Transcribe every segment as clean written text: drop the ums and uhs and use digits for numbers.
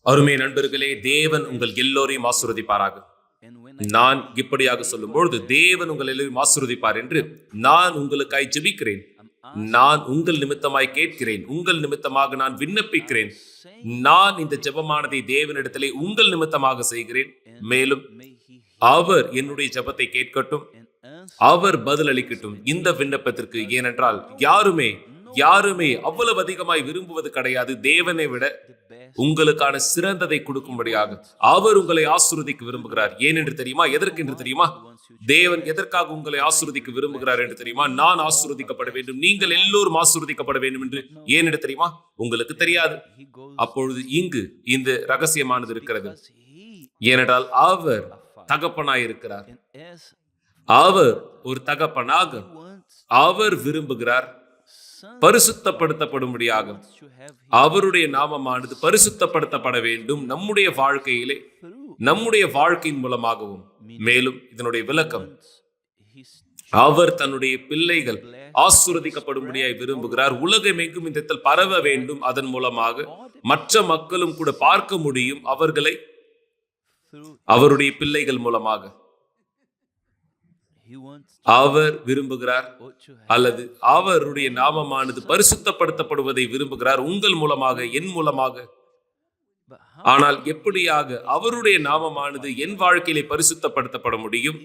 அருமை நண்பர்களே, தேவன் உங்கள் எல்லோரையும் ஆசீர்வதிப்பாராக. நான் இப்படியாக சொல்லும் பொழுது தேவன் உங்கள் எல்லோரையும் ஆசீர்வதிப்பார் என்று நான் உங்களுக்காய் ஜெபிக்கிறேன். நான் உங்கள் நிமித்தமாய் கேட்கிறேன். உங்கள் நிமித்தமாக நான் விண்ணப்பிக்கிறேன். நான் இந்த ஜெபமானதை தேவனிடத்திலே உங்கள் நிமித்தமாக செய்கிறேன். மேலும் அவர் என்னுடைய ஜெபத்தை கேட்கட்டும், அவர் பதில் அளிக்கட்டும் இந்த விண்ணப்பத்திற்கு. ஏனென்றால் யாருமே அவ்வளவு அதிகமாய் விரும்புவது கிடையாது. தேவனை விட உங்களுக்கான சிறந்ததை கொடுக்கும்படியாக அவர் உங்களை ஆசீர்வதிக்க விரும்புகிறார். ஏன் என்று தெரியுமா? எதற்கு என்று தெரியுமா? தேவன் எதற்காக உங்களை ஆசீர்வதிக்க விரும்புகிறார் என்று தெரியுமா? நான் ஆசீர்வதிக்கப்பட வேண்டும், நீங்கள் எல்லோரும் ஆசீர்வதிக்கப்பட வேண்டும் என்று. ஏன் என்று தெரியுமா? உங்களுக்கு தெரியாது. அப்பொழுது இங்கு இந்த ரகசியமானது இருக்கிறது. ஏனென்றால் அவர் தகப்பனாயிருக்கிறார். அவர் ஒரு தகப்பனாக அவர் விரும்புகிறார் பரிசுத்தப்படுத்தப்படும்படியாக. அவருடைய நாமமானது பரிசுத்தப்படுத்தப்பட வேண்டும் நம்முடைய வாழ்க்கையிலே, நம்முடைய வாழ்க்கையின் மூலமாகவும். மேலும் இதனுடைய விளக்கம், அவர் தன்னுடைய பிள்ளைகள் ஆசீர்வதிக்கப்படும்படியாய் விரும்புகிறார். உலகமெங்கும் இந்த பரவ வேண்டும். அதன் மூலமாக மற்ற மக்களும் கூட பார்க்க முடியும் அவர்களை, அவருடைய பிள்ளைகள் மூலமாக. அவர் விரும்புகிறார், அல்லது அவருடைய நாமமானது பரிசுத்தப்படுத்தப்படுவதை விரும்புகிறார் உங்கள் மூலமாக, என் மூலமாக. ஆனால் எப்படியாக அவருடைய நாமமானது என் வாழ்க்கையிலே பரிசுத்தப்படுத்தப்பட முடியும்?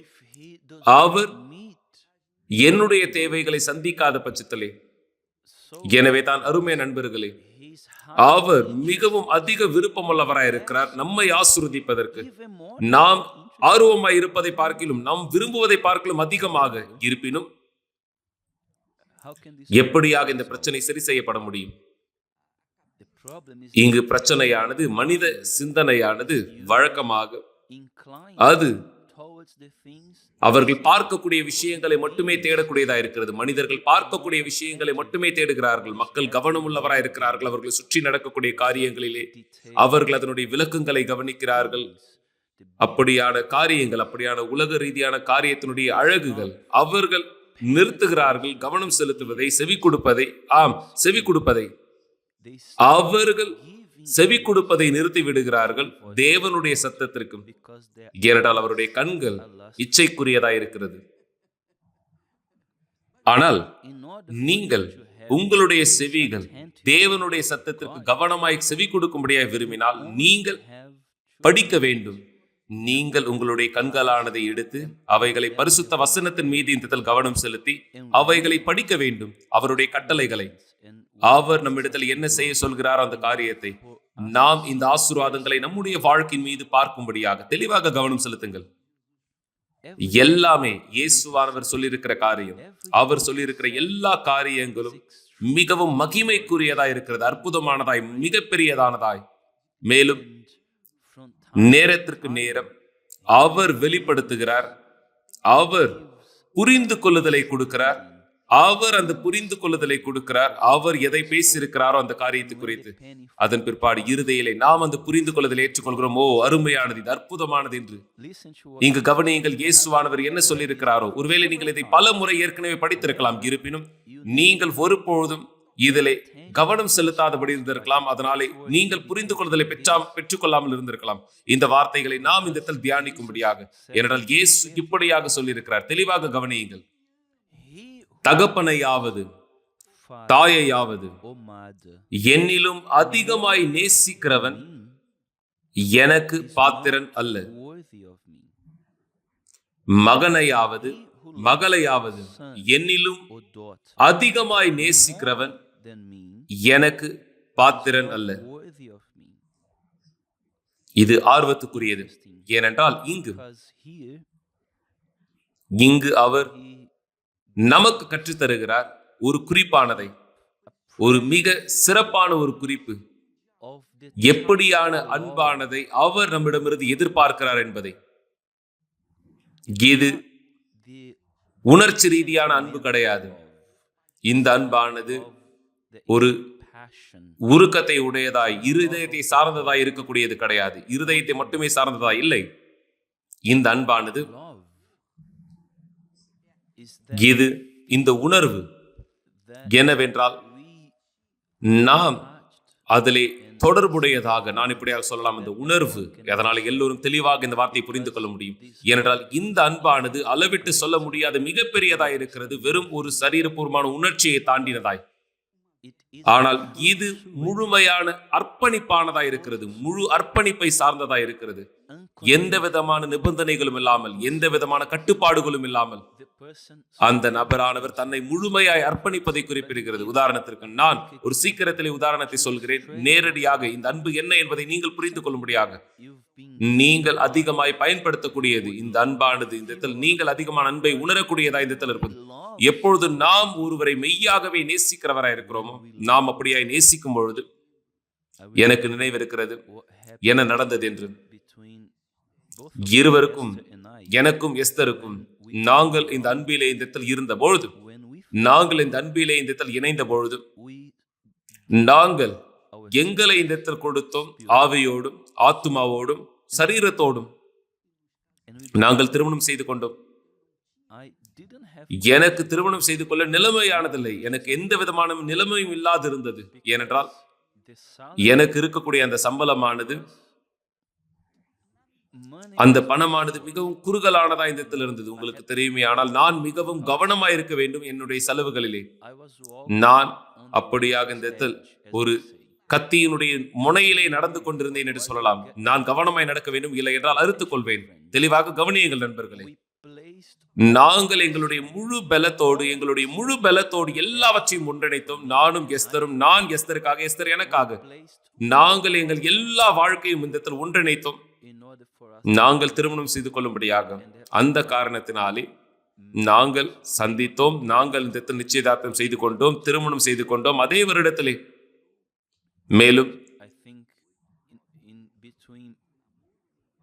அவர் என்னுடைய தேவைகளை சந்திக்காத பட்சத்திலே. எனவே தான் அருமை நண்பர்களே, அவர் மிகவும் அதிக விருப்பமுள்ளவராயிருக்கிறார் நம்மை ஆசீர்வதிப்பதற்கு. நாம் ஆர்வமாய் இருப்பதை பார்க்கிலும், நாம் விரும்புவதை பார்க்கிலும் அதிகமாக இருப்பினும் எப்படியாக இந்த பிரச்சனை சரி செய்யப்பட முடியும்? இங்கு பிரச்சனையானது மனித சிந்தனையானது வழக்கமாக அது அவர்கள் பார்க்கக்கூடிய விஷயங்களை மட்டுமே தேடக்கூடியதா இருக்கிறது. மனிதர்கள் பார்க்கக்கூடிய விஷயங்களை மட்டுமே தேடுகிறார்கள். மக்கள் கவனம் உள்ளவராய் இருக்கிறார்கள். அவர்கள் சுற்றி நடக்கக்கூடிய காரியங்களிலே அவர்கள் அதனுடைய விளக்கங்களை கவனிக்கிறார்கள். அப்படியான காரியங்கள், அப்படியான உலக ரீதியான காரியத்தினுடைய அழகுகள் அவர்கள் நிறுத்துகிறார்கள். கவனம் செலுத்துவதை, செவி கொடுப்பதை அவர்கள் செவி கொடுப்பதை நிறுத்தி விடுகிறார்கள் தேவனுடைய சத்தத்திற்கும். ஏனென்றால் அவருடைய கண்கள் இச்சைக்குரியதாய் இருக்கிறது. ஆனால் நீங்கள் உங்களுடைய செவிகள் தேவனுடைய சத்தத்திற்கு கவனமாய் செவி கொடுக்கும்படியாய் விரும்பினால் நீங்கள் படிக்க வேண்டும். நீங்கள் உங்களுடைய கண்களானதை எடுத்து அவைகளை பரிசுத்த வசனத்தின் மீது இந்த கவனம் செலுத்தி அவைகளை படிக்க வேண்டும். அவருடைய கட்டளைகளை, அவர் நம்மிடத்தில் என்ன செய்ய சொல்கிறாரோ அந்த காரியத்தை நாம் இந்த ஆசீர்வாதங்களை நம்முடைய வாழ்க்கையின் மீது பார்க்கும்படியாக தெளிவாக கவனம் செலுத்துங்கள். எல்லாமே இயேசுவானவர் சொல்லியிருக்கிற காரியம், அவர் சொல்லியிருக்கிற எல்லா காரியங்களும் மிகவும் மகிமைக்குரியதாய் இருக்கிறது, அற்புதமானதாய், மிகப்பெரியதானதாய். மேலும் நேரத்திற்கு நேரம் அவர் வெளிப்படுத்துகிறார். அவர் புரிந்து கொள்ளுதலை கொடுக்கிறார். அவர் அந்த புரிந்து கொள்ளுதலை கொடுக்கிறார். அவர் எதை பேசியிருக்கிறாரோ அந்த காரியத்தை குறித்து அதன் பிற்பாடு இருதயிலே நாம் அந்த புரிந்து கொள்ளுதலை ஏற்றுக்கொள்கிறோம். ஓ, அருமையானது, இது அற்புதமானது என்று. இங்கு கவனியுங்கள், இயேசுவானவர் என்ன சொல்லியிருக்கிறாரோ. ஒருவேளை நீங்கள் இதை பல முறை ஏற்கனவே படித்திருக்கலாம். இருப்பினும் நீங்கள் ஒருபொழுதும் இதிலே கவனம் செலுத்தாதபடி இருந்திருக்கலாம். அதனாலே நீங்கள் புரிந்து கொள்ளுதலை பெற்றுக்கொள்ளாமல் இருந்திருக்கலாம். இந்த வார்த்தைகளை நாம் இந்த இடத்தில் தியானிக்கும்படியாக. ஏனென்றால் இயேசு இப்படியாக சொல்லியிருக்கிறார். தெளிவாக கவனியுங்கள். தகப்பனையாவது தாயையாவது என்னிலும் அதிகமாய் நேசிக்கிறவன் எனக்கு பாத்திரன் அல்ல. மகனையாவது மகளையாவது என்னிலும் அதிகமாய் நேசிக்கிறவன் எனக்கு பாத்திரன் அல்ல. இது ஆர்வத்துக்குரியது. ஏனென்றால் இங்கு அவர் நமக்கு கற்றுத்தருகிறார் ஒரு குறிப்பானதை, ஒரு மிக சிறப்பான ஒரு குறிப்பு. எப்படியான அன்பானதை அவர் நம்மிடமிருந்து எதிர்பார்க்கிறார் என்பதை. இது உணர்ச்சி ரீதியான அன்பு கிடையாது. இந்த அன்பானது ஒரு உருக்கத்தை உடையதாய், இருதயத்தை சார்ந்ததாய் இருக்கக்கூடியது கிடையாது. இருதயத்தை மட்டுமே சார்ந்ததாய் இல்லை. இந்த அன்பானது இந்த உணர்வு என்னவென்றால் நாம் அதிலே தொடர்புடையதாக, நான் இப்படியாக சொல்லலாம், இந்த உணர்வு. அதனால எல்லோரும் தெளிவாக இந்த வார்த்தையை புரிந்து கொள்ள முடியும். ஏனென்றால் இந்த அன்பானது அளவிட்டு சொல்ல முடியாத மிகப்பெரியதாய் இருக்கிறது. வெறும் ஒரு சரீரபூர்வமான உணர்ச்சியை தாண்டினதாய். ஆனால் இது முழுமையான அர்ப்பணிப்பானதாய் இருக்கிறது. முழு அர்ப்பணிப்பை சார்ந்ததாய் இருக்கிறது. எந்த விதமான நிபந்தனைகளும் இல்லாமல், எந்த விதமான கட்டுப்பாடுகளும் இல்லாமல் அந்த நபரானவர் தன்னை முழுமையாய் அர்ப்பணிப்பதை குறிப்பிடுகிறது. உதாரணத்திற்கு நான் ஒரு சீக்கிரத்திலே உதாரணத்தை சொல்கிறேன். நேரடியாக இந்த அன்பு என்ன என்பதை நீங்கள் புரிந்து கொள்ளும்படியாக. நீங்கள் அதிகமாய் பயன்படுத்தக்கூடியது இந்த அன்பானது. இந்த இடத்தில் நீங்கள் அதிகமான அன்பை உணரக்கூடியதா இந்த இடத்தில் இருப்பது. எப்பொழுது நாம் ஒருவரை மெய்யாகவே நேசிக்கிறவராய் இருக்கிறோமோ, நாம் அப்படியாய் நேசிக்கும் பொழுது எனக்கு நினைவிருக்கிறது என்ன நடந்தது என்று. இருவருக்கும், எனக்கும் எஸ்தருக்கும், நாங்கள் இந்த அன்பிலே இந்த இடத்தில் இருந்த பொழுது, நாங்கள் இந்த அன்பிலே இந்த இடத்தில் இணைந்த பொழுது, நாங்கள் எங்களை இந்த இடத்தில் கொடுத்தோம். ஆவியோடும் ஆத்துமாவோடும் சரீரத்தோடும் நாங்கள் திருமணம் செய்து கொண்டோம். எனக்கு திருமணம் செய்து கொள்ள நிலைமையானதில்லை. எனக்கு எந்த விதமான நிலைமையும் இல்லாது இருந்தது. ஏனென்றால் எனக்கு இருக்கக்கூடிய அந்த சம்பளமானது, அந்த பணமானது மிகவும் குறுகலானதா இந்த இடத்தில் இருந்தது. உங்களுக்கு தெரியுமே. ஆனால் நான் மிகவும் கவனமாய் இருக்க வேண்டும் என்னுடைய செலவுகளிலே. நான் அப்படியாக இந்த இடத்தில் ஒரு கத்தியினுடைய முனையிலே நடந்து கொண்டிருந்தேன் என்று சொல்லலாம். நான் கவனமாய் நடக்க வேண்டும், இல்லை என்றால் அறுத்துக் கொள்வேன். தெளிவாக கவனியுங்கள் நண்பர்களே. நாங்கள் எங்களுடைய முழு பலத்தோடு எல்லாவற்றையும் ஒன்றிணைத்தோம். நானும் எஸ்தரும், நான் எஸ்தருக்காக, எஸ்தர் எனக்காக. நாங்கள் எங்கள் எல்லா வாழ்க்கையும் இந்த இடத்தில் ஒன்றிணைத்தோம், நாங்கள் திருமணம் செய்து கொள்ளும்படியாக. அந்த காரணத்தினாலே நாங்கள் சந்தித்தோம். நாங்கள் இந்த இடத்தில் நிச்சயதார்த்தம் செய்து கொண்டோம், திருமணம் செய்து கொண்டோம் அதே வருடத்திலே. மேலும்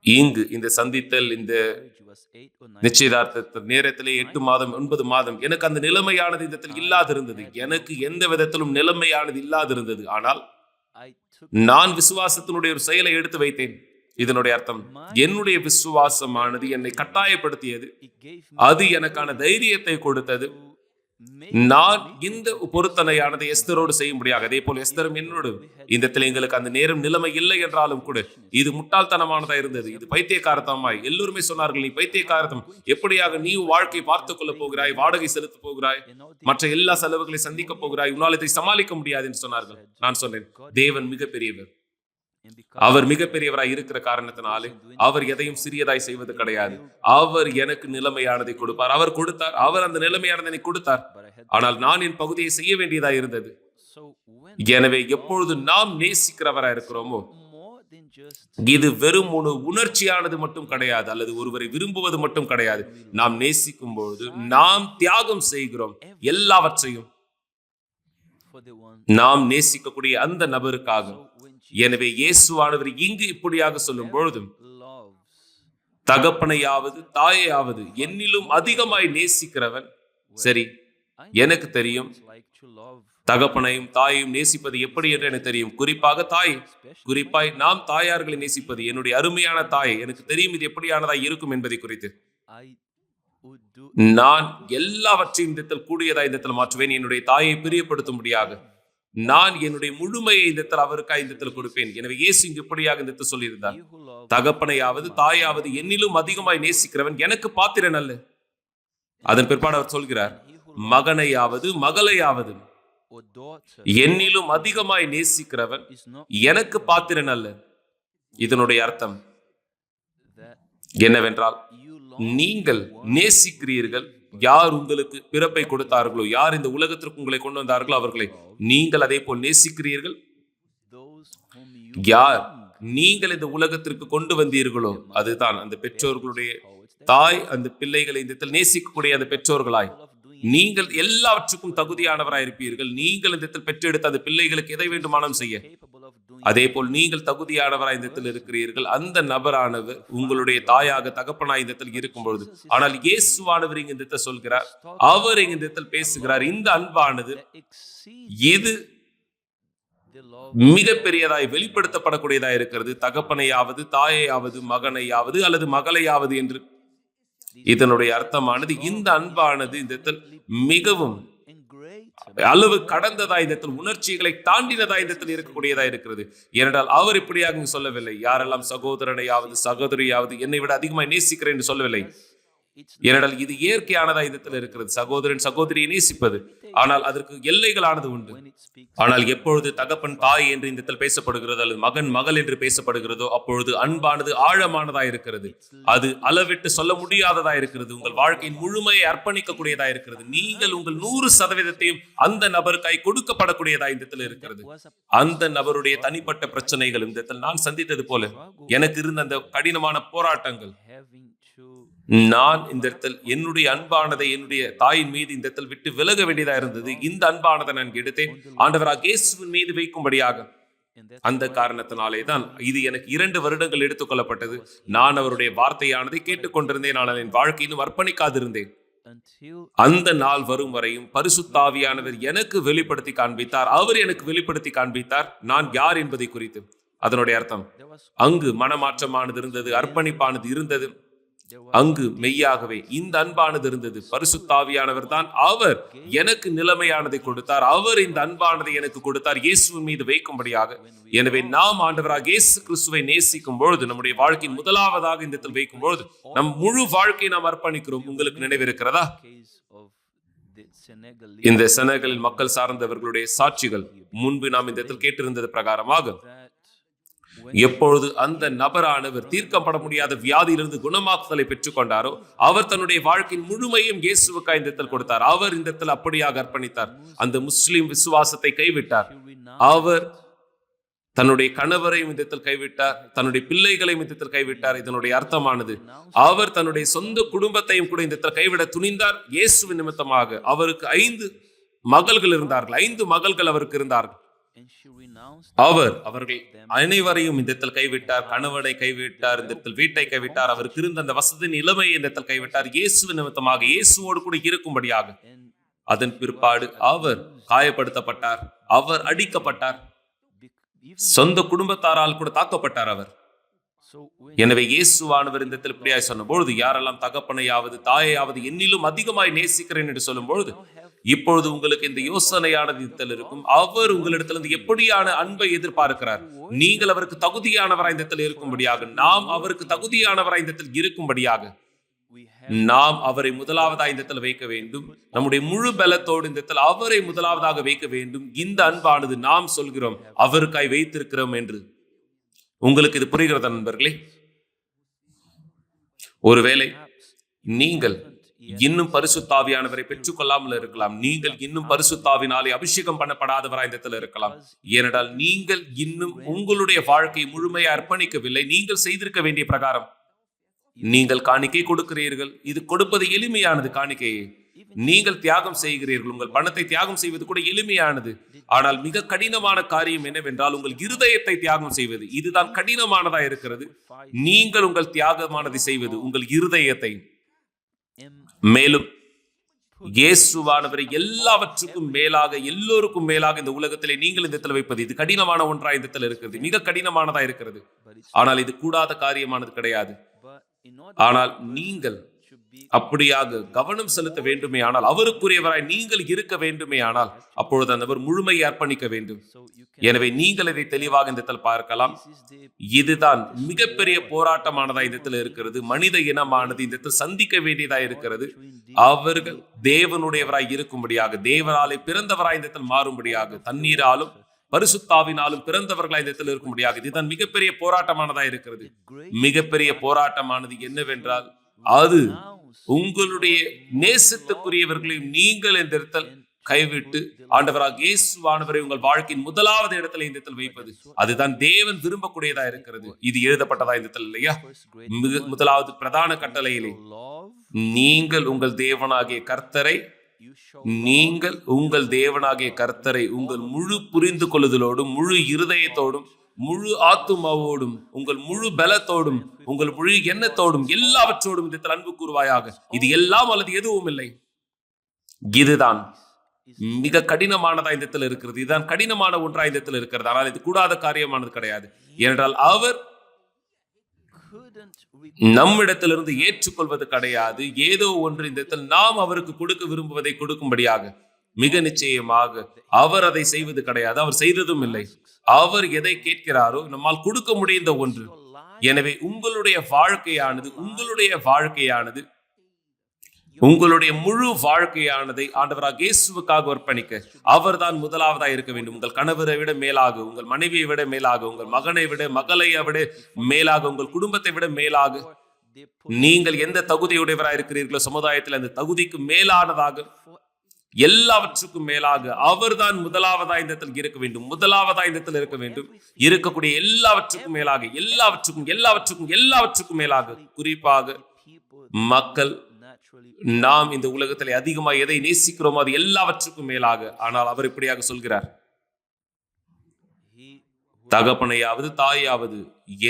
இங்கு இந்த சந்தித்தல், இந்த நிச்சயதார்த்த நேரத்திலே 8 மாதம் 9 மாதம் எனக்கு அந்த நிலைமையானது இந்த இடத்தில் இல்லாதிருந்தது. எனக்கு எந்த விதத்திலும் நிலைமையானது இல்லாதிருந்தது. ஆனால் நான் விசுவாசத்தினுடைய ஒரு செயலை எடுத்து வைத்தேன். இதனுடைய அர்த்தம், என்னுடைய விசுவாசமானது என்னை கட்டாயப்படுத்தியது. அது எனக்கான தைரியத்தை கொடுத்தது. நான் இந்த பொருத்தனையானதை எஸ்தரோடு செய்யும்படியாக. அதே போல எஸ்தரும் என்னோடு. இந்த இடத்துல எங்களுக்கு அந்த நேரம் நிலைமை இல்லை என்றாலும் கூட இது முட்டாள்தனமானதா இருந்தது. இது பைத்தியக்காரத்தமாய் எல்லோருமே சொன்னார்கள், நீ பைத்தியக்காரத்தம், எப்படியாக நீ வாழ்க்கை பார்த்துக் கொள்ள போகிறாய், வாடகை செலுத்த போகிறாய், மற்ற எல்லா செலவுகளை சந்திக்க போகிறாய், உன்னால் இதை சமாளிக்க முடியாது என்று சொன்னார்கள். நான் சொன்னேன், தேவன் மிகப்பெரியவர். அவர் மிகப்பெரியவராய் இருக்கிற காரணத்தினாலே அவர் எதையும் சிறியதாய் செய்வது கிடையாது. அவர் எனக்கு நிலைமையானதை கொடுப்பார். அவர் கொடுத்தார், அவர் அந்த நிலைமையானதை கொடுத்தார். ஆனால் நான் என் பகுதியை செய்ய வேண்டியதாய் இருந்தது. எனவே எப்பொழுது நாம் நேசிக்கிறவராய் இருக்கிறோமோ, இது வெறும் ஒரு உணர்ச்சியானது மட்டும் கிடையாது, அல்லது ஒருவரை விரும்புவது மட்டும் கிடையாது. நாம் நேசிக்கும் பொழுது நாம் தியாகம் செய்கிறோம் எல்லாவற்றையும், நாம் நேசிக்கக்கூடிய அந்த நபருக்காக. எனவே இயேசுவானவர் இங்கு இப்படியாக சொல்லும் பொழுதும், தகப்பனையாவது தாயையாவது என்னிலும் அதிகமாய் நேசிக்கிறவன், சரி, எனக்கு தெரியும் தகப்பனையும் தாயையும் நேசிப்பது எப்படி என்று எனக்கு தெரியும். குறிப்பாக தாய், குறிப்பாய் நாம் தாயார்களை நேசிப்பது, என்னுடைய அருமையான தாய், எனக்கு தெரியும் இது எப்படியானதாய் இருக்கும் என்பதை குறித்து. நான் எல்லாவற்றையும் இந்த இடத்தில் கூடியதாய் இந்த இடத்தில் மாற்றுவேன். என்னுடைய தாயை பிரியப்படுத்தும்படியாக நான் என்னுடைய முழுமையை இந்த இடத்தில் அவருக்காக இந்த இடத்தில் கொடுப்பேன். எனவே இயேசு இங்கு இப்படியாக இந்த இடத்தில் சொல்லியிருந்தார், தகப்பனையாவது தாயாவது என்னிலும் அதிகமாய் நேசிக்கிறவன் எனக்கு பாத்திரன் அல்ல. அதன் பிற்பாடு அவர் சொல்கிறார், மகனையாவது மகளையாவது என்னிலும் அதிகமாய் நேசிக்கிறவன் எனக்கு பாத்திரன் அல்ல. இதனுடைய அர்த்தம் என்னவென்றால், நீங்கள் நேசிக்கிறீர்கள். யார் உங்களுக்கு பிறப்பை கொடுத்தார்களோ, யார் இந்த உலகத்திற்கு உங்களை கொண்டு வந்தார்களோ அவர்களை நீங்கள் அதே போல் நேசிக்கிறீர்கள். யார் நீங்கள் இந்த உலகத்திற்கு கொண்டு வந்தீர்களோ, அதுதான் அந்த பெற்றோர்களுடைய தாய். அந்த பிள்ளைகளை இந்த நேசிக்கக்கூடிய அந்த பெற்றோர்களாய் நீங்கள் எல்லாவற்றுக்கும் தகுதியானவராய் இருப்பீர்கள். நீங்கள் இந்த பெற்றெடுத்த அந்த பிள்ளைகளுக்கு எதை வேண்டுமானம் செய்ய, அதே போல் நீங்கள் தகுதியானவராய் இந்த இருக்கிறீர்கள். அந்த நபரானவர் உங்களுடைய தாயாக தகப்பனாய் இந்த இருக்கும் பொழுது. ஆனால் இயேசுவானவர் இங்க இந்த சொல்கிறார், அவர் இங்க இந்த பேசுகிறார், இந்த அன்பானது இது மிகப்பெரியதாய் வெளிப்படுத்தப்படக்கூடியதாய் இருக்கிறது. தகப்பனையாவது தாயையாவது மகனையாவது அல்லது மகளையாவது என்று. இதனுடைய அர்த்தமானது, இந்த அன்பானது இந்த மிகவும் அளவு கடந்ததா இந்த இடத்தில், உணர்ச்சிகளை தாண்டினதா இந்த இடத்தில் இருக்கக்கூடியதா இருக்கிறது. ஏனென்றால் அவர் இப்படியாக இங்கு சொல்லவில்லை, யாரெல்லாம் சகோதரனையாவது சகோதரியாவது என்னை விட அதிகமாக நேசிக்கிறேன் என்று சொல்லவில்லை. ஏனென்றால் இது இயற்கையானதா இடத்தில் இருக்கிறது, சகோதரன் சகோதரியை நேசிப்பது. ஆனால் அதற்கு எல்லைகளானது உண்டு. ஆனால் எப்பொழுது தகப்பன் தாய் என்று இந்த இடத்தில் பேசப்படுகிறதோ அல்லது மகன் மகள் என்று பேசப்படுகிறதோ அப்பொழுது அன்பானது ஆழமானதா இருக்கிறது. அது அளவிட்டு சொல்ல முடியாததா இருக்கிறது. உங்கள் வாழ்க்கையின் முழுமையை அர்ப்பணிக்கக்கூடியதா இருக்கிறது. நீங்கள் உங்கள் 100% அந்த நபருக்காய் கொடுக்கப்படக்கூடியதா இந்த இடத்தில் இருக்கிறது. அந்த நபருடைய தனிப்பட்ட பிரச்சனைகள் இந்த இடத்தில் நான் சந்தித்தது போல எனக்கு இருந்த அந்த கடினமான போராட்டங்கள், நான் இந்த இடத்தில் என்னுடைய அன்பானதை என்னுடைய தாயின் மீது இந்த இடத்தில் விட்டு விலக வேண்டியதா இருந்தது. இந்த அன்பானதை நான் எடுத்தேன் ஆண்டவராகிய இயேசுவின் மீது வைக்கும்படியாக. அந்த காரணத்தினாலே தான் இது எனக்கு 2 வருடங்கள் எடுத்துக்கொள்ளப்பட்டது. நான் அவருடைய வார்த்தையானதை கேட்டுக்கொண்டிருந்தேன், ஆனால் என் வாழ்க்கையிலும் அர்ப்பணிக்காதிருந்தேன். அந்த நாள் வரும் வரையும் பரிசுத்த ஆவியானவர் எனக்கு வெளிப்படுத்தி காண்பித்தார். அவர் எனக்கு வெளிப்படுத்தி காண்பித்தார் நான் யார் என்பதை குறித்து. அதனுடைய அர்த்தம், அங்கு மனமாற்றமானது இருந்தது, அர்ப்பணிப்பானது இருந்தது. அங்கு மெய்யாகவே இந்த அன்பானது இருந்தது. பரிசுத்த ஆவியானவர் தான் அவர் எனக்கு நிலைமையானதை கொடுத்தார். அவர் இந்த அன்பானதை எனக்கு கொடுத்தார் இயேசுவின் மீது வைக்கும்படியாக. எனவே நாம் ஆண்டவராக இயேசு கிறிஸ்துவை நேசிக்கும் பொழுது, நம்முடைய வாழ்க்கையின் முதலாவதாக இந்த இடத்தில் வைக்கும் பொழுது நம் முழு வாழ்க்கையை நாம் அர்ப்பணிக்கிறோம். உங்களுக்கு நினைவிருக்கிறதா இந்த செனகலில் மக்கள் சார்ந்தவர்களுடைய சாட்சிகள்? முன்பு நாம் இந்த இடத்தில் கேட்டிருந்தது பிரகாரமாக, எப்பொழுது அந்த நபரானவர் தீர்க்கப்பட முடியாத வியாதியிலிருந்து குணமாக்குதலை பெற்றுக் கொண்டாரோ அவர் தன்னுடைய வாழ்க்கையின் முழுமையும் இயேசுவுக்காய் இந்த இடத்தில் கொடுத்தார். அவர் இந்த இடத்தில் அப்படியாக அர்ப்பணித்தார். அந்த முஸ்லிம் விசுவாசத்தை கைவிட்டார். அவர் தன்னுடைய கணவரையும் இந்த இடத்தில் கைவிட்டார், தன்னுடைய பிள்ளைகளையும் இந்த இடத்தில் கைவிட்டார். இதனுடைய அர்த்தமானது அவர் தன்னுடைய சொந்த குடும்பத்தையும் கூட இந்த இடத்தில் கைவிட துணிந்தார் இயேசுவின் நிமித்தமாக. அவருக்கு 5 மகள்கள் இருந்தார்கள், 5 மகள்கள் அவருக்கு இருந்தார்கள். அவர்கள் அனைவரையும் இந்த இடத்தில் கைவிட்டார். கணவனை கைவிட்டார், இந்த இடத்தில் வீட்டை கைவிட்டார். அவருக்கு இருந்த அந்த வசதி நிலைமையை இந்த இடத்தில் கைவிட்டார் இயேசுவின் நிமித்தமாக, இயேசுவோடு கூட இருக்கும்படியாக. அதன் பிற்பாடு அவர் காயப்படுத்தப்பட்டார், அவர் அடிக்கப்பட்டார், சொந்த குடும்பத்தாரால் கூட தாக்கப்பட்டார் அவர். எனவே இயேசுவானவர் இந்த இடத்தில் இப்படியாய் சொன்ன பொழுது, யாரெல்லாம் தகப்பனையாவது தாயையாவது என்னிலும் அதிகமாய் நேசிக்கிறேன் என்று சொல்லும் பொழுது, இப்பொழுது உங்களுக்கு இந்த யோசனையானது இருக்கும். அவர் உங்களிடத்திலிருந்து எப்படியான அன்பை எதிர்பார்க்கிறார், நீங்கள் அவருக்கு தகுதியானவராய் இந்த இடத்தில் இருக்கும்படியாக, நாம் அவருக்கு தகுதியானவராய் இந்த இடத்தில் இருக்கும்படியாக நாம் அவரை முதலாவதாக இந்த இடத்தில் வைக்க வேண்டும். நம்முடைய முழு பலத்தோடு இந்த இடத்தில் அவரை முதலாவதாக வைக்க வேண்டும். இந்த அன்பானது நாம் சொல்கிறோம் அவருக்காய் வைத்திருக்கிறோம் என்று. உங்களுக்கு இது புரிகிறதா நண்பர்களே? ஒருவேளை நீங்கள் இன்னும் பரிசுத்த ஆவியானவரை பெற்றுக் கொள்ளாமல் இருக்கலாம். நீங்கள் இன்னும் பரிசுத்த ஆவியினாலே அபிஷேகம் பண்ணப்படாதவராய் இந்த இடத்தில் இருக்கலாம். ஏனென்றால் நீங்கள் இன்னும் உங்களுடைய வாழ்க்கையை முழுமையை அர்ப்பணிக்கவில்லை. நீங்கள் செய்திருக்க வேண்டிய பிரகாரம் நீங்கள் காணிக்கை கொடுக்கிறீர்கள். இது கொடுப்பது எளிமையானது. காணிக்கையை நீங்கள் தியாகம் செய்கிறீர்கள். உங்கள் பணத்தை தியாகம் செய்வது கூட எளிமையானது. ஆனால் மிக கடினமான காரியம் என்னவென்றால் உங்கள் இருதயத்தை தியாகம் செய்வது. இதுதான் கடினமானதா இருக்கிறது. நீங்கள் உங்கள் தியாகமானதை செய்வது உங்கள் இருதயத்தை. மேலும் இயேசுவானவரை எல்லாவற்றுக்கும் மேலாக, எல்லோருக்கும் மேலாக இந்த உலகத்திலே நீங்கள் இந்த இடத்தில் வைப்பது, இது கடினமான ஒன்றா இந்த இடத்தில் இருக்கிறது. மிக கடினமானதா இருக்கிறது. ஆனால் இது கூடாத காரியமானது கிடையாது. ஆனால் நீங்கள் அப்படியாக கவனம் செலுத்த வேண்டுமே ஆனால், அவருக்குரியவராய் நீங்கள் இருக்க வேண்டுமே ஆனால், அப்பொழுது அந்த முழுமையை அர்ப்பணிக்க வேண்டும். எனவே நீங்கள் இதை தெளிவாக இந்த இடத்தில் பார்க்கலாம். இதுதான் மிகப்பெரிய போராட்டமானதா இந்த இடத்தில் இருக்கிறது. மனித இனமானது இந்த இடத்தில் சந்திக்க வேண்டியதா இருக்கிறது. அவர்கள் தேவனுடையவராய் இருக்கும்படியாக, தேவனாலே பிறந்தவராய் இந்த இடத்தில் மாறும்படியாக, தண்ணீராலும் பரிசுத்தாவினாலும் பிறந்தவர்களாய் இந்த இடத்தில் இருக்கும்படியாக, இதுதான் மிகப்பெரிய போராட்டமானதா இருக்கிறது. மிகப்பெரிய போராட்டமானது என்னவென்றால், அது உங்களுடைய நேசத்துக்குரியவர்களையும் நீங்கள் இந்த இடத்தில் கைவிட்டு ஆண்டவராக இயேசுவானவரை உங்கள் வாழ்க்கையின் முதலாவது இடத்துல இந்த இடத்தில் வைப்பது, அதுதான் தேவன் விரும்பக்கூடியதா இருக்கிறது. இது எழுதப்பட்டதா இந்த இடத்தில் இல்லையா? முதலாவது பிரதான கட்டளையிலே, நீங்கள் உங்கள் தேவனாகிய கர்த்தரை உங்கள் முழு புரிந்து கொள்ளுதலோடும், முழு இருதயத்தோடும், முழு ஆத்துமாவோடும், உங்கள் முழு பலத்தோடும், உங்கள் முழு எண்ணத்தோடும், எல்லாவற்றோடும் இந்த அன்பு கூறுவாயாக. இது எல்லாம் அல்லது எதுவும் இல்லை. இதுதான் மிக கடினமானதா இந்த இடத்துல இருக்கிறது. இதுதான் கடினமான ஒன்றா இந்த இடத்துல இருக்கிறது. ஆனால் இது கூடாத காரியமானது கிடையாது. ஏனென்றால் அவர் நம்மிடத்திலிருந்து ஏற்றுக்கொள்வது கிடையாது. ஏதோ ஒன்று இந்த இடத்தில் நாம் அவருக்கு கொடுக்க விரும்புவதை கொடுக்கும்படியாக மிக நிச்சயமாக அவர் அதை செய்வது கிடையாது. அவர் செய்ததும் இல்லை. அவர் எதை கேட்கிறாரோ நம்மால் கொடுக்க முடிந்த ஒன்று. எனவே உங்களுடைய வாழ்க்கையானது உங்களுடைய முழு வாழ்க்கையானதை ஆண்டவராக இயேசுவுக்காக அர்ப்பணிக்க அவர்தான் முதலாவதாக இருக்க வேண்டும். உங்கள் கணவரை விட மேலாக, உங்கள் மனைவியை விட மேலாக, உங்கள் மகனை விட, மகளையை விட மேலாக, உங்கள் குடும்பத்தை விட மேலாக, நீங்கள் எந்த தகுதியுடையவராக இருக்கிறீர்களோ சமுதாயத்தில் அந்த தகுதிக்கு மேலானதாக, எல்லாவற்றுக்கும் மேலாக அவர்தான் முதலாவதா இந்த இடத்தில் இருக்க வேண்டும். முதலாவதா இந்த இடத்தில் இருக்க வேண்டும். இருக்கக்கூடிய எல்லாவற்றுக்கும் மேலாக, எல்லாவற்றுக்கும் மேலாக, குறிப்பாக மக்கள், நாம் இந்த உலகத்தில் அதிகமாக எதை நேசிக்கிறோமோ அது எல்லாவற்றுக்கும் மேலாக. ஆனால் அவர் இப்படியாக சொல்கிறார், தகப்பனையாவது தாயாவது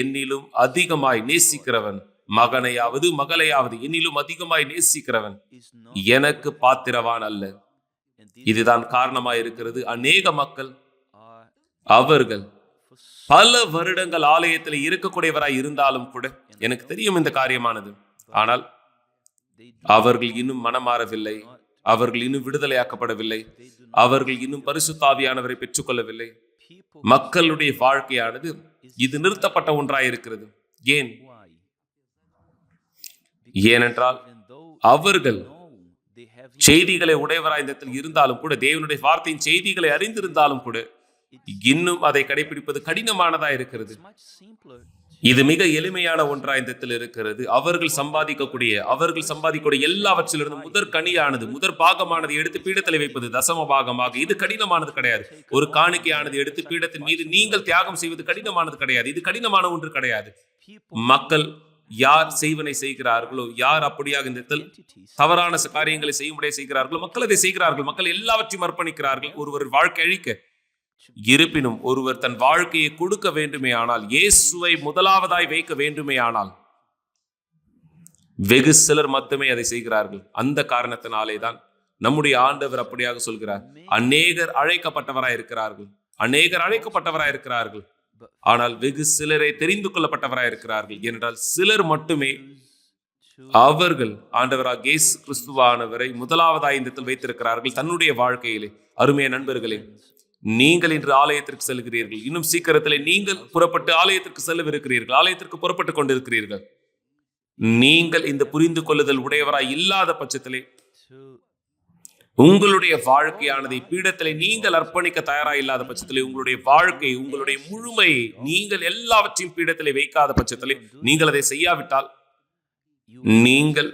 என்னிலும் அதிகமாய் நேசிக்கிறவன், மகனையாவது மகளையாவது என்னிலும் அதிகமாய் நேசிக்கிறவன் எனக்கு பாத்திரவான் அல்ல. இதுதான் காரணமாய் இருக்கிறது. அநேக மக்கள் அவர்கள் பல வருடங்கள் ஆலயத்தில் இருக்கக்கூடியவராய் இருந்தாலும் கூட, எனக்கு தெரியும் இந்த காரியமானது, ஆனால் அவர்கள் இன்னும் மனமாறவில்லை, அவர்கள் இன்னும் விடுதலையாக்கப்படவில்லை, அவர்கள் இன்னும் பரிசுத்த ஆவியானவரை பெற்றுக்கொள்ளவில்லை. மக்களுடைய வாழ்க்கையானது இது நிறுத்தப்பட்ட ஒன்றாயிருக்கிறது. ஏனென்றால் அவர்கள் செய்திகளை உடையவராய் இந்த இடத்தில் இருந்தாலும் கூட, தேவனுடைய வார்த்தையின் செய்திகளை அறிந்திருந்தாலும் கூட, இன்னும் அதை கடைபிடிப்பது கடினமானதா இருக்கிறது. இது மிக எளிமையான ஒன்றா இந்த இடத்தில் இருக்கிறது. அவர்கள் சம்பாதிக்கக்கூடிய எல்லாவற்றிலிருந்து முதற் கனியானது, முதற் பாகமானது எடுத்து பீடத்தில் வைப்பது தசம பாகமாக. இது கடினமானது கிடையாது. ஒரு காணிக்கையானது எடுத்து பீடத்தின் மீது நீங்கள் தியாகம் செய்வது கடினமானது கிடையாது. இது கடினமான ஒன்று கிடையாது. மக்கள் யார் செய்வனை செய்கிறார்களோ, யார் அப்படியாக இந்த இடத்தில் தவறான காரியங்களை செய்யும்படியே செய்கிறார்களோ, மக்கள் அதை செய்கிறார்கள். மக்கள் எல்லாவற்றையும் அர்ப்பணிக்கிறார்கள் ஒருவர் வாழ்க்கை அழிக்க. இருப்பினும் ஒருவர் தன் வாழ்க்கையை கொடுக்க வேண்டுமே ஆனால், இயேசுவை முதலாவதாய் வைக்க வேண்டுமே ஆனால், வெகு சிலர் மட்டுமே அதை செய்கிறார்கள். அந்த காரணத்தினாலே தான் நம்முடைய ஆண்டவர் அப்படியாக சொல்கிறார், அநேகர் அழைக்கப்பட்டவராய் இருக்கிறார்கள், ஆனால் வெகு சிலரை தெரிந்து கொள்ளப்பட்டவராய் இருக்கிறார்கள். ஏனென்றால் சிலர் மட்டுமே அவர்கள் ஆண்டவராக இயேசு கிறிஸ்துவானவரை முதலாவதாய் இந்த இடத்தில் வைத்திருக்கிறார்கள் தன்னுடைய வாழ்க்கையிலே. அருமையான நண்பர்களே, நீங்கள் இன்று ஆலயத்திற்கு செல்கிறீர்கள். இன்னும் சீக்கிரத்திலே நீங்கள் புறப்பட்டு ஆலயத்திற்கு செல்லவிருக்கிறீர்கள். ஆலயத்திற்கு புறப்பட்டு கொண்டிருக்கிறீர்கள். நீங்கள் இந்த புரிந்து கொள்ளுதல் உடையவராய் இல்லாத பட்சத்திலே உங்களுடைய வாழ்க்கையானதை பீடத்திலே நீங்கள் அர்ப்பணிக்க தயாராக இல்லாத பட்சத்திலே, உங்களுடைய வாழ்க்கை, உங்களுடைய முழுமையை நீங்கள் எல்லாவற்றையும் பீடத்திலே வைக்காத பட்சத்திலே, நீங்கள் அதை செய்யாவிட்டால் நீங்கள்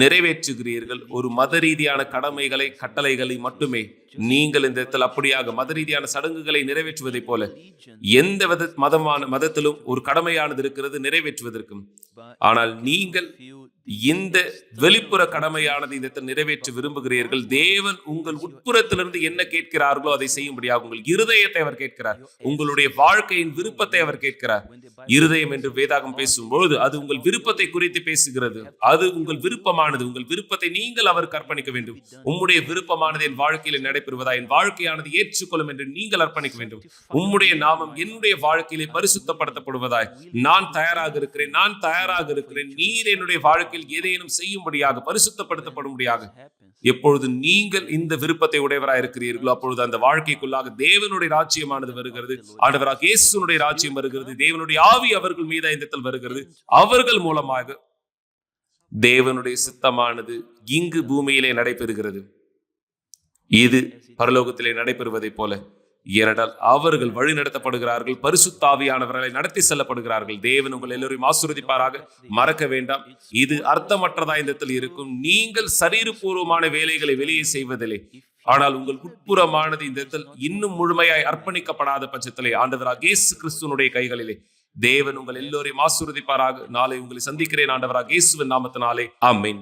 நிறைவேற்றுகிறீர்கள் ஒரு மத ரீதியான கடமைகளை, கட்டளைகளை மட்டுமே. நீங்கள் இந்த இடத்தில் அப்படியாக மத ரீதியான சடங்குகளை நிறைவேற்றுவதை போல எந்த மதத்திலும் ஒரு கடமையானது இருக்கிறது நிறைவேற்றுவதற்கும். ஆனால் நீங்கள் இந்த வெளிப்புற கடமையானது இந்த இடத்தில் நிறைவேற்ற விரும்புகிறீர்கள். தேவன் உங்கள் உட்புறத்திலிருந்து என்ன கேட்கிறார்களோ அதை செய்யும்படியாக உங்கள் இருதயத்தை அவர் கேட்கிறார். உங்களுடைய வாழ்க்கையின் விருப்பத்தை அவர் கேட்கிறார். இருதயம் என்று வேதாகம் பேசும்போது அது உங்கள் விருப்பத்தை குறித்து பேசுகிறது. அது உங்கள் விருப்பமானது. உங்கள் விருப்பத்தை நீங்கள் அவருக்கு அர்ப்பணிக்க வேண்டும். உம்முடைய விருப்பமானது என் வாழ்க்கையில் நடைபெறுவதா, என் வாழ்க்கையானது ஏற்றுக்கொள்ளும் என்று நீங்கள் அர்ப்பணிக்க வேண்டும். உம்முடைய நாமம் என்னுடைய வாழ்க்கையிலே பரிசுத்தப்படுத்தப்படுவதாய் நான் தயாராக இருக்கிறேன். நீர் என்னுடைய வாழ்க்கையில் ஏதேனும் செய்யும்படியாக, பரிசுத்தப்படுத்தப்படும்படியாக எப்பொழுது நீங்கள் இந்த விருப்பத்தை உடையவராக இருக்கிறீர்களோ, அப்பொழுது அந்த வாழ்க்கைக்குள்ளாக தேவனுடைய ராஜ்யமானது வருகிறது. ஆண்டவராக இயேசுனுடைய ராஜ்யம் வருகிறது. தேவனுடைய ஆவி அவர்கள் மீது இந்த இடத்தில் வருகிறது. அவர்கள் மூலமாக தேவனுடைய சித்தமானது இங்கு பூமியிலே நடைபெறுகிறது. இது பரலோகத்திலே நடைபெறுவதை போல. ஏனென்றால் அவர்கள் வழி நடத்தப்படுகிறார்கள், பரிசுத்த ஆவியானவர்களை நடத்தி செல்லப்படுகிறார்கள். தேவன் உங்கள் எல்லோரையும் ஆசீர்வதிப்பாராக. மறக்க வேண்டாம், இது அர்த்தமற்றதா இந்த இடத்தில் இருக்கும். நீங்கள் சரீரபூர்வமான வேலைகளை வெளியே செய்வதில்லை, ஆனால் உங்கள் உட்புறமானது இந்த இடத்தில் இன்னும் முழுமையாய் அர்ப்பணிக்கப்படாத பட்சத்திலே ஆண்டவராக இயேசு கிறிஸ்துவினுடைய கைகளிலே தேவன் உங்கள் எல்லோரையும் ஆசீர்வதிப்பாராக. நாளை உங்களை சந்திக்கிறேன் ஆண்டவராக இயேசுவின் நாமத்தினாலே. ஆமென்.